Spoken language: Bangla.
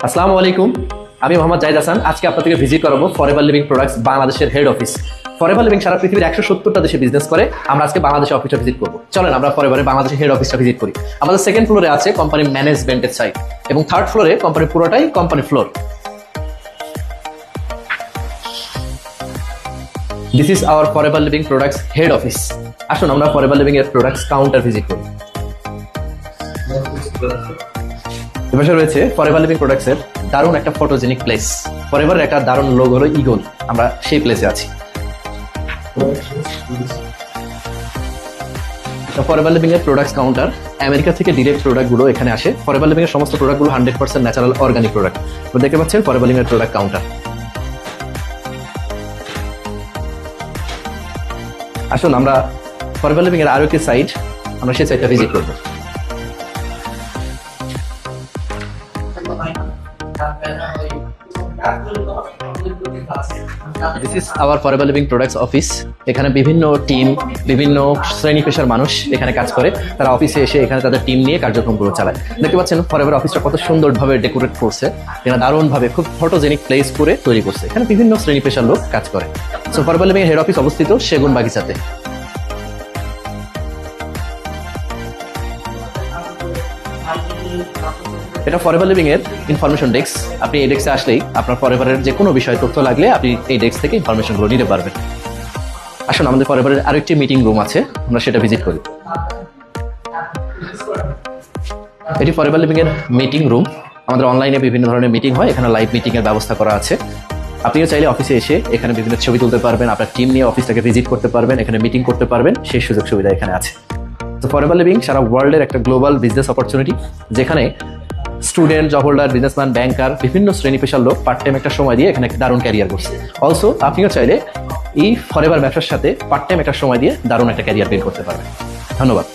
আসসালামু আলাইকুম, আমি মোহাম্মদ জাহিদ হাসান। আজকে আপনাদেরকে ভিজিট করাবো ফরএভার লিভিং প্রোডাক্টস বাংলাদেশের হেড অফিস। ফরএভার লিভিং সারা পৃথিবীর 170টা দেশে বিজনেস করে। আমরা আজকে বাংলাদেশের অফিসটা ভিজিট করবো। চলেন আমরা ফরএভারের বাংলাদেশের হেড অফিসটা ভিজিট করি। আমাদের সেকেন্ড ফ্লোরে আছে কোম্পানির ম্যানেজমেন্টের সাইড এবং থার্ড ফ্লোরে কোম্পানির পুরোটাই company floor. This is our forever living products head office. আসুন আমরা ফরএভার লিভিং এর প্রোডাক্টস কাউন্টার ভিজিট করি। এপাশে রয়েছে ফরএভার লিভিং প্রোডাক্টস এর দারুণ একটা ফটোজেনিক প্লেস। ফরএভারের একটা দারুণ লোগো হলো ইগল। আমরা সেই প্লেসে আছি। ফরএভার লিভিং এর প্রোডাক্টস কাউন্টার। আমেরিকা থেকে ডিরেক্ট প্রোডাক্ট গুলো এখানে আসে। ফরএভার লিভিং এর সমস্ত প্রোডাক্ট গুলো 100% ন্যাচারাল অর্গানিক প্রোডাক্ট। দেখতে পাচ্ছেন ফরএভার লিভিং এর প্রোডাক্ট কাউন্টার। আসুন আমরা ফরএভার লিভিং এর আরো একটি সাইট, আমরা সেই সাইটটা ভিজিট করবো। This is our forever living products office. এখানে বিভিন্ন টিম, বিভিন্ন শ্রেণী পেশার মানুষ এখানে কাজ করে। তারা অফিসে এসে এখানে তাদের টিম নিয়ে কার্যক্রমগুলো চালায়। দেখতে পাচ্ছেন ফরএভার অফিসটা কত সুন্দরভাবে ডেকোরেট করছে। এখানে দারুণভাবে খুব ফটোজেনিক প্লেস করে তৈরি করছে। এখানে বিভিন্ন শ্রেণী পেশার লোক কাজ করে। So forever living head office অবস্থিত সেগুন বাগিচাতে। এটা ফরএভার লিভিং এর ইনফরমেশন ডেস্ক। আপনি এই ডেস্কে আসলেই আপনার ফরএভারের যে কোনো বিষয়ে তথ্য লাগলে আপনি এই ডেস্ক থেকে ইনফরমেশনগুলো নিতে পারবেন। আসুন আমাদের ফরএভারের আরেকটি মিটিং রুম আছে, আমরা সেটা ভিজিট করি। এটি ফরএভার লিভিং এর মিটিং রুম। আমাদের অনলাইনে বিভিন্ন ধরনের মিটিং হয়, এখানে লাইভ মিটিং এর ব্যবস্থা করা আছে। আপনিও চাইলে অফিসে এসে এখানে বিভিন্ন ছবি তুলতে পারবেন, আপনার টিম নিয়ে অফিসটাকে ভিজিট করতে পারবেন, এখানে মিটিং করতে পারবেন, সেই সুযোগ সুবিধা এখানে আছে। তো ফরএভার লিভিং সারা ওয়ার্ল্ডের একটা গ্লোবাল বিজনেস অপরচুনিটি, যেখানে স্টুডেন্ট, জব হোল্ডার, বিজনেসম্যান, ব্যাংকার, বিভিন্ন শ্রেণী পেশার লোক পার্ট টাইম একটা সময় দিয়ে এখানে দারুণ ক্যারিয়ার করছে। অলসো আপনিও চাইলে এই ফরএভার ব্যবসার সাথে পার্ট টাইম একটা সময় দিয়ে দারুণ একটা ক্যারিয়ার বিল্ড করতে পারবেন। ধন্যবাদ।